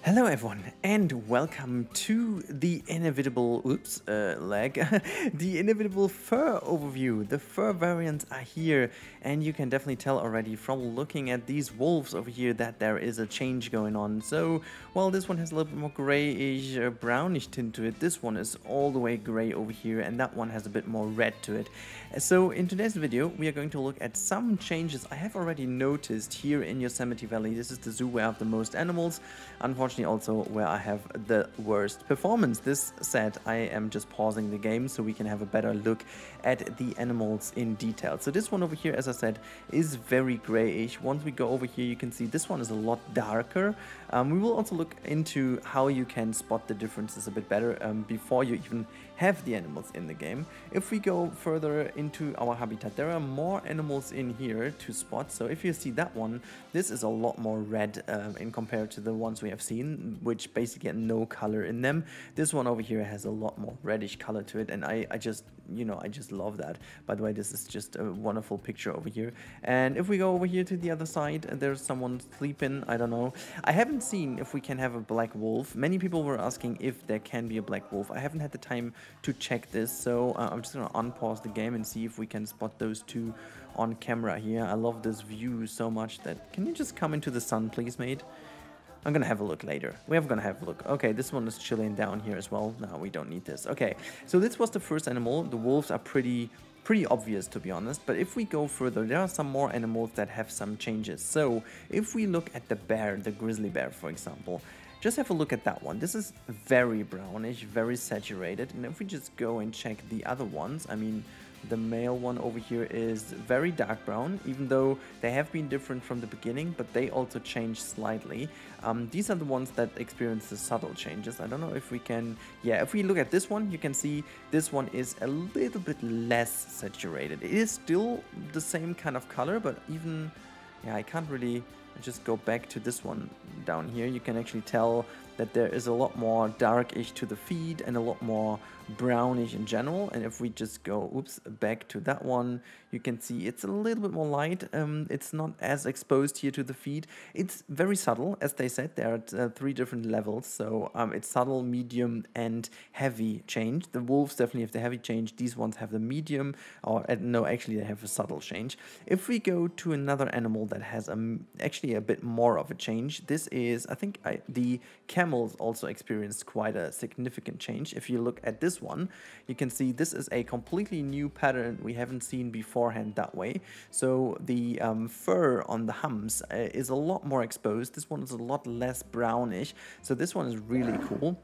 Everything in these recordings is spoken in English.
Hello everyone and welcome to the inevitable, the inevitable fur overview. The fur variants are here and you can definitely tell already from looking at these wolves over here that there is a change going on. So, well, this one has a little bit more grayish, brownish tint to it. This one is all the way gray over here and that one has a bit more red to it. So in today's video we are going to look at some changes I have already noticed here in Yosemite Valley. This is the zoo where I have the most animals. Unfortunately also where I have the worst performance. This said, I am just pausing the game so we can have a better look at the animals in detail. So this one over here, as I said, is very grayish. Once we go over here, you can see this one is a lot darker. We will also look into how you can spot the differences a bit better before you even have the animals in the game. If we go further into our habitat, there are more animals in here to spot. So if you see that one, this is a lot more red in compared to the ones we have seen, which basically get no color in them. This one over here has a lot more reddish color to it, and I just love that. By the way, this is just a wonderful picture over here. And if we go over here to the other side, there's someone sleeping. I don't know. I haven't seen if we can have a black wolf. Many people were asking if there can be a black wolf. I haven't had the time to check this, so I'm just gonna unpause the game and see if we can spot those two on camera here. I love this view so much that, can you just come into the sun please, mate? I'm gonna have a look later. We're gonna have a look. Okay, this one is chilling down here as well. No, we don't need this. Okay, so this was the first animal. The wolves are pretty obvious, to be honest, but if we go further, there are some more animals that have some changes. So if we look at the bear, the grizzly bear, for example, just have a look at that one. This is very brownish, very saturated, and if we just go and check the other ones, I mean, the male one over here is very dark brown, even though they have been different from the beginning, but they also changed slightly. These are the ones that experience the subtle changes. I don't know if we can, yeah, if we look at this one, you can see this one is a little bit less saturated. It is still the same kind of color, but even, yeah, I can't really just go back to this one down here. You can actually tell that there is a lot more darkish to the feet and a lot more brownish in general. And if we just go back to that one, you can see it's a little bit more light. It's not as exposed here to the feet. It's very subtle, as they said. There are 3 different levels, so it's subtle, medium and heavy change. The wolves definitely have the heavy change. These ones have the medium, or no, actually they have a subtle change. If we go to another animal that has actually a bit more of a change, this is, I think, the camels also experienced quite a significant change. If you look at this one, you can see this is a completely new pattern we haven't seen beforehand that way. So the fur on the humps is a lot more exposed. This one is a lot less brownish, so this one is really cool.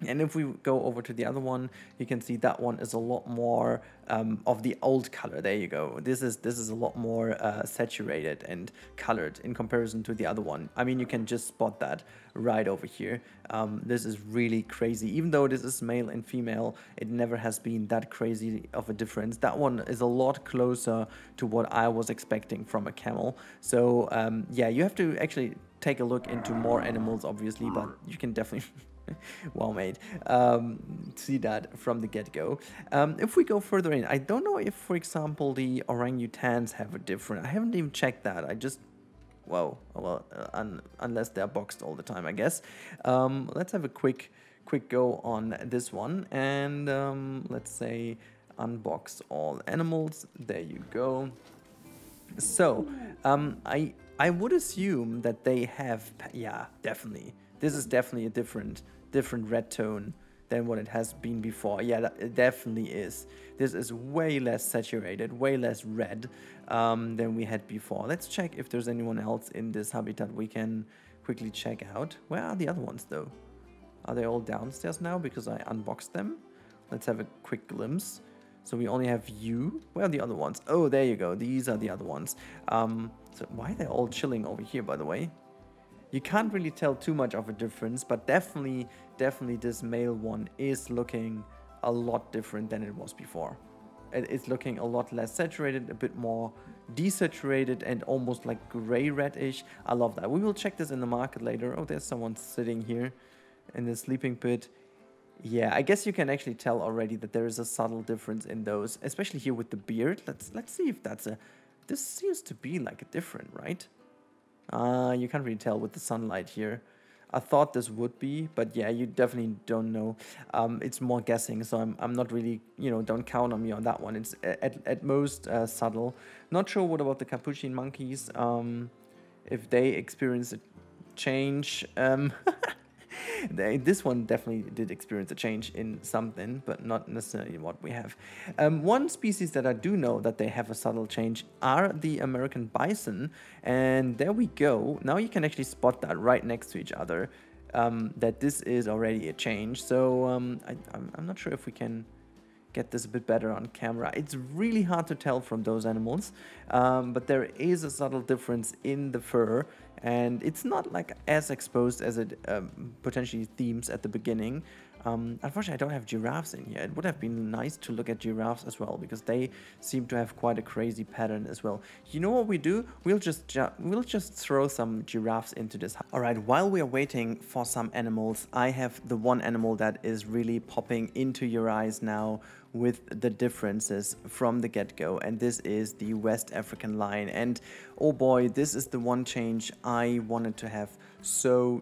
And if we go over to the other one, you can see that one is a lot more of the old color. There you go. This is a lot more saturated and colored in comparison to the other one. I mean, you can just spot that right over here. This is really crazy. Even though this is male and female, it never has been that crazy of a difference. That one is a lot closer to what I was expecting from a camel. So yeah, you have to actually take a look into more animals, obviously, but you can definitely well made, see that from the get-go. If we go further in, I don't know if, for example, the orangutans have a different, I haven't even checked that. I just, well, unless they're boxed all the time, I guess. Let's have a quick go on this one, and let's say unbox all animals. There you go. So I would assume that they have, yeah, definitely. This is definitely a different red tone than what it has been before. Yeah, it definitely is. This is way less saturated, way less red than we had before. Let's check if there's anyone else in this habitat we can quickly check out. Where are the other ones though? Are they all downstairs now because I unboxed them? Let's have a quick glimpse. So we only have you. Where are the other ones? Oh, there you go. These are the other ones. So why are they all chilling over here, by the way? You can't really tell too much of a difference, but definitely this male one is looking a lot different than it was before. It's looking a lot less saturated, a bit more desaturated, and almost like gray reddish. I love that. We will check this in the market later. Oh, there's someone sitting here in the sleeping pit. Yeah, I guess you can actually tell already that there is a subtle difference in those, especially here with the beard. Let's see if that's a... This seems to be like a different, right? You can't really tell with the sunlight here. I thought this would be, but yeah, you definitely don't know. It's more guessing, so I'm not really, you know, don't count on me on that one. It's at most subtle. Not sure what about the capuchin monkeys, if they experience a change. This one definitely did experience a change in something, but not necessarily what we have. One species that I do know that they have a subtle change are the American bison, and there we go. Now you can actually spot that right next to each other, that this is already a change. So I'm not sure if we can get this a bit better on camera. It's really hard to tell from those animals, but there is a subtle difference in the fur, and it's not like as exposed as it potentially seems at the beginning. Unfortunately, I don't have giraffes in here. It would have been nice to look at giraffes as well, because they seem to have quite a crazy pattern as well. You know what we do? We'll just throw some giraffes into this. All right, while we are waiting for some animals, I have the one animal that is really popping into your eyes now with the differences from the get-go, and this is the West African lion. And oh boy, this is the one change I wanted to have so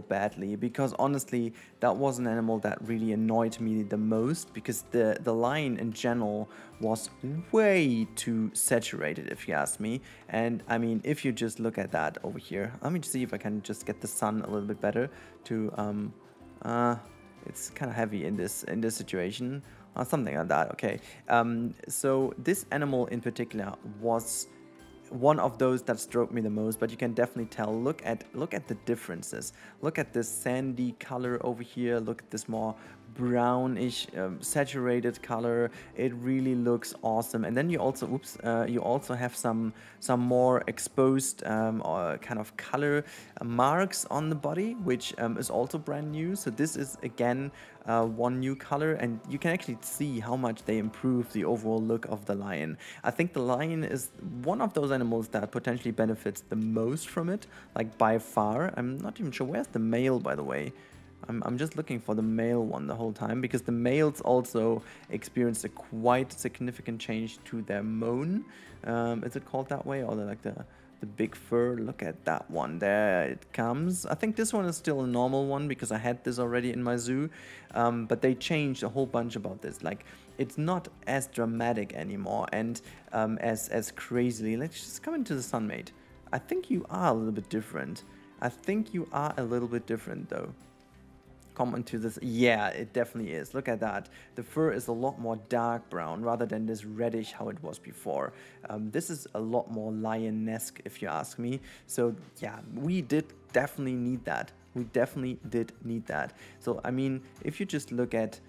badly, because honestly that was an animal that really annoyed me the most, because the lion in general was way too saturated, if you ask me. And I mean, if you just look at that over here, let me see if I can just get the sun a little bit better to it's kind of heavy in this situation, or something like that. Okay, so this animal in particular was one of those that struck me the most, but you can definitely tell. Look at the differences. Look at this sandy color over here. Look at this more brownish saturated color. It really looks awesome. And then you also you also have some more exposed or kind of color marks on the body, which is also brand new. So this is again one new color, and you can actually see how much they improve the overall look of the lion. I think the lion is one of those animals that potentially benefits the most from it, like by far. I'm not even sure, where's the male, by the way? I'm just looking for the male one the whole time, because the males also experienced a quite significant change to their mane. Is it called that way, or like the big fur? Look at that one, there it comes. I think this one is still a normal one, because I had this already in my zoo, but they changed a whole bunch about this. Like, it's not as dramatic anymore, and as crazily. Let's just come into the sun, mate. I think you are a little bit different. I think you are a little bit different though. Come into this. Yeah, it definitely is. Look at that. The fur is a lot more dark brown rather than this reddish how it was before. This is a lot more lion-esque, if you ask me. So yeah, we did definitely need that. We definitely did need that. So I mean, if you just look at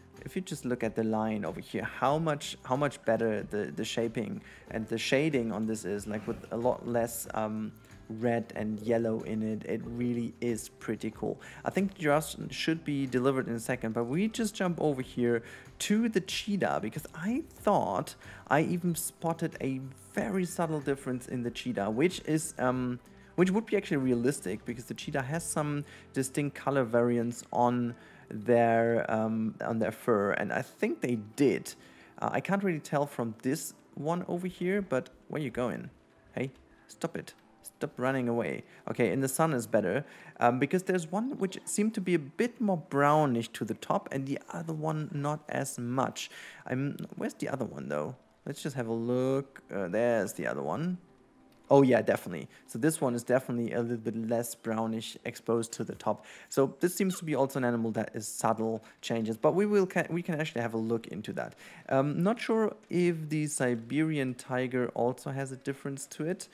the line over here, how much better the shaping and the shading on this is, like with a lot less red and yellow in it. It really is pretty cool. I think giraffes should be delivered in a second, but we just jump over here to the cheetah, because I thought I even spotted a very subtle difference in the cheetah, which is which would be actually realistic, because the cheetah has some distinct color variants on their fur, and I think they did. I can't really tell from this one over here, but where you going? Hey, stop it. Stop running away. Okay, in the sun is better, because there's one which seemed to be a bit more brownish to the top, and the other one not as much. Where's the other one though? Let's just have a look. There's the other one. Oh yeah, definitely. So this one is definitely a little bit less brownish exposed to the top. So this seems to be also an animal that is subtle changes, but we can actually have a look into that. Not sure if the Siberian tiger also has a difference to it.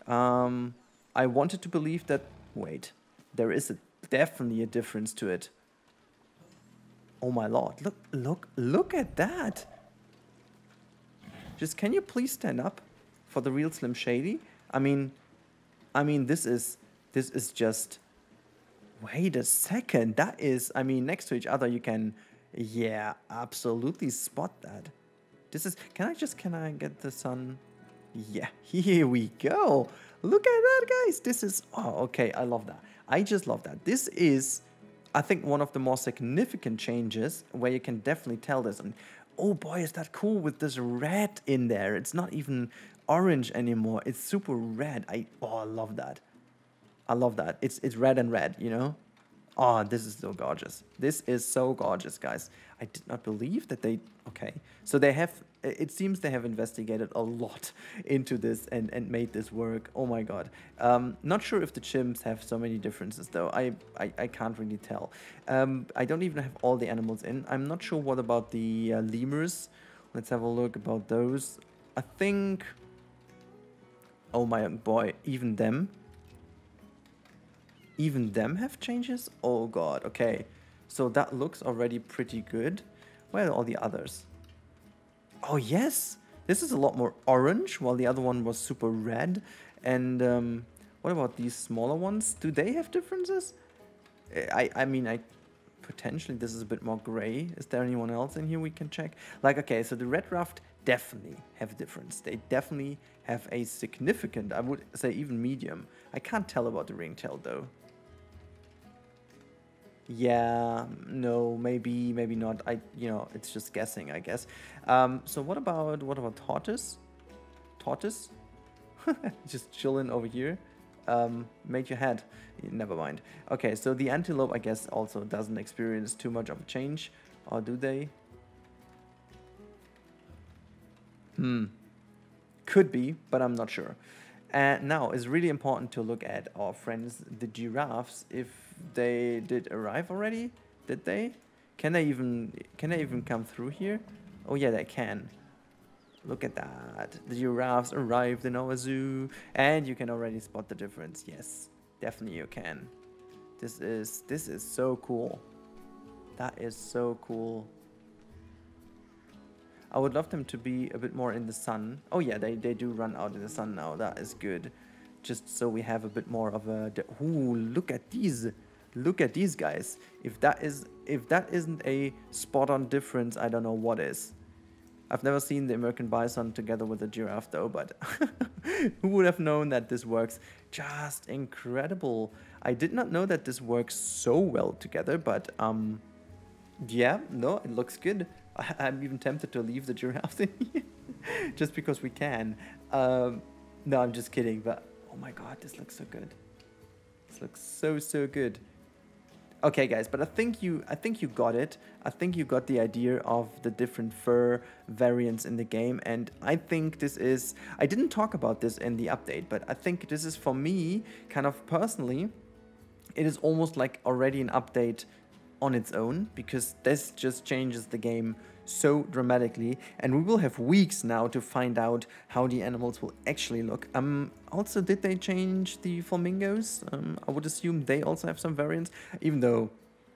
I wanted to believe that. Wait, there is definitely a difference to it. Oh my lord! Look at that! Just, can you please stand up for the real Slim Shady? I mean, this is just. Wait a second. That is. I mean, next to each other, you can. Yeah, absolutely spot that. This is. Can I get the sun? Yeah, here we go. Look at that, guys. This is. Oh, okay. I love that. I just love that. This is, I think, one of the more significant changes where you can definitely tell this. And oh boy, is that cool with this red in there. It's not even orange anymore. It's super red. I love that. I love that. It's red and red, you know? Oh, this is so gorgeous. This is so gorgeous, guys. I did not believe that they... Okay, so they have... It seems they have investigated a lot into this and made this work. Oh my god. Not sure if the chimps have so many differences, though. I can't really tell. I don't even have all the animals in. I'm not sure what about the lemurs. Let's have a look about those. I think... Oh my boy, even them... Even them have changes? Oh god, okay. So that looks already pretty good. Where are all the others? Oh yes! This is a lot more orange, while the other one was super red. And what about these smaller ones? Do they have differences? I mean, potentially this is a bit more gray. Is there anyone else in here we can check? Like, okay, so the red ruffed definitely have a difference. They definitely have a significant, I would say even medium. I can't tell about the ringtail though. Yeah, no, maybe not. It's just guessing, I guess. So what about Tortoise? Tortoise? Just chilling over here. Make your head. Never mind. Okay, so the antelope, I guess, also doesn't experience too much of a change. Or do they? Could be, but I'm not sure. And now it's really important to look at our friends, the giraffes, if they did arrive already. Did they? Can they even come through here? Oh yeah, they can. Look at that. The giraffes arrived in our zoo, and you can already spot the difference. Yes, definitely you can. This is so cool. That is so cool. I would love them to be a bit more in the sun. Oh yeah, they do run out in the sun now. That is good. Just so we have a bit more of a... Ooh, look at these. Look at these guys. If that isn't a spot-on difference, I don't know what is. I've never seen the American bison together with a giraffe though, but who would have known that this works just incredible. I did not know that this works so well together, but yeah, no, it looks good. I'm even tempted to leave the giraffes in here just because we can. No, I'm just kidding, but oh my god, this looks so good. This looks so good. Okay, guys, but I think you got it. I think you got the idea of the different fur variants in the game, and I think this is... I didn't talk about this in the update, but I think this is, for me, kind of personally, it is almost like already an update on its own, because this just changes the game so dramatically, and we will have weeks now to find out how the animals will actually look. Also, did they change the flamingos? I would assume they also have some variants, even though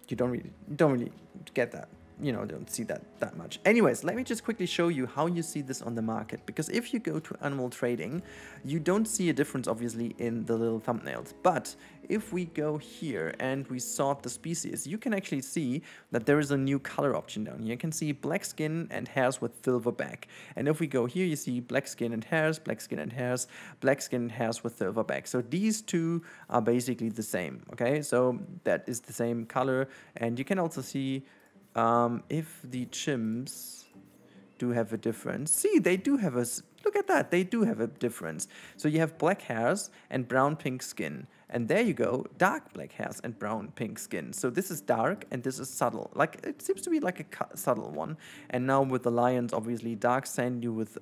you don't really get that. You know, don't see that much. Anyways, let me just quickly show you how you see this on the market, because if you go to animal trading, you don't see a difference obviously in the little thumbnails. But if we go here and we sort the species, you can actually see that there is a new color option down here. You can see black skin and hairs with silver back. And if we go here, you see black skin and hairs, black skin and hairs, black skin and hairs with silver back. So these two are basically the same, okay? So that is the same color, and you can also see if the chimps do have a difference. See, they do have a... Look at that, they do have a difference. So you have black hairs and brown pink skin. And there you go, dark black hairs and brown pink skin. So this is dark and this is subtle. Like, it seems to be like a subtle one. And now with the lions, obviously dark sandy with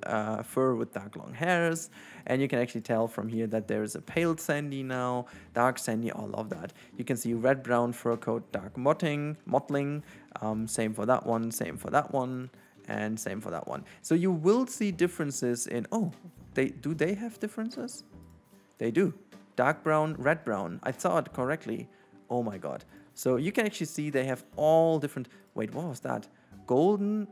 fur with dark long hairs. And you can actually tell from here that there is a pale sandy now, dark sandy, all of that. You can see red brown fur coat, dark mottling. Same for that one, same for that one, and same for that one. So you will see differences in... Oh, do they have differences? They do. Dark brown, red brown. I saw it correctly. Oh my god. So you can actually see they have all different... Wait, what was that? Golden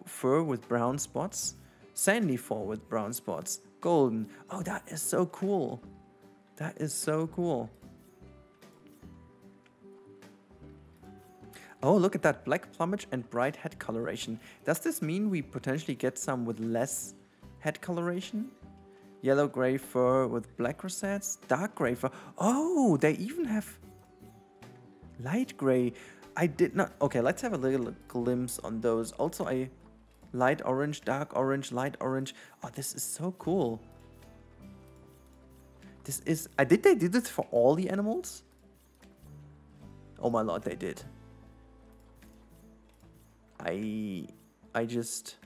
fur with brown spots. Sandy fur with brown spots. Golden. Oh, that is so cool. That is so cool. Oh, look at that. Black plumage and bright head coloration. Does this mean we potentially get some with less head coloration? Yellow-gray fur with black rosettes. Dark-gray fur. Oh, they even have light gray. I did not... Okay, let's have a little glimpse on those. Also a light orange, dark orange, light orange. Oh, this is so cool. This is... Did they do this for all the animals? Oh my lord, they did. I just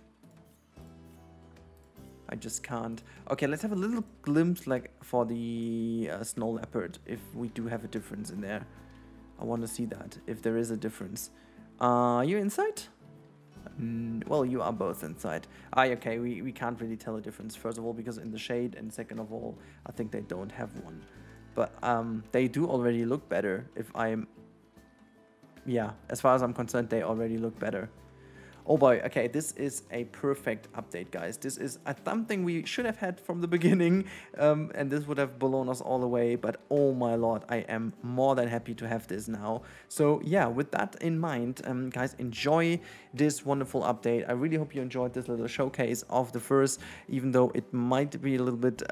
can't. Okay, let's have a little glimpse like for the snow leopard, if we do have a difference in there. I want to see that, if there is a difference. Are you inside? Well, you are both inside. Okay, we can't really tell a difference. First of all, because in the shade, and second of all, I think they don't have one. But they do already look better. Yeah, as far as I'm concerned, they already look better. Oh boy, okay, this is a perfect update, guys. This is something we should have had from the beginning, and this would have blown us all away, but oh my lord, I am more than happy to have this now. So yeah, with that in mind, guys, enjoy this wonderful update. I really hope you enjoyed this little showcase of the furs, even though it might be a little bit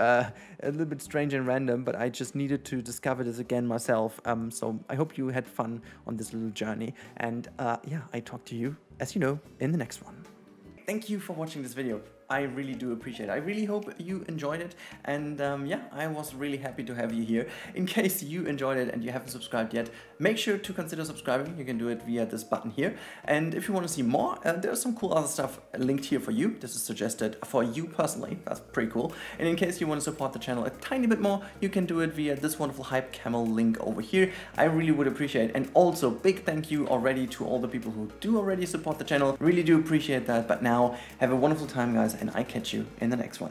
strange and random, but I just needed to discover this again myself. So I hope you had fun on this little journey, and yeah, I talk to you, as you know, in the next one. Thank you for watching this video. I really do appreciate it. I really hope you enjoyed it, and yeah, I was really happy to have you here. In case you enjoyed it and you haven't subscribed yet, make sure to consider subscribing. You can do it via this button here, and if you want to see more, there's some cool other stuff linked here for you. This is suggested for you personally. That's pretty cool. And in case you want to support the channel a tiny bit more, you can do it via this wonderful Hype Camel link over here. I really would appreciate it. And also big thank you already to all the people who do already support the channel. Really do appreciate that. But now have a wonderful time, guys, and I catch you in the next one.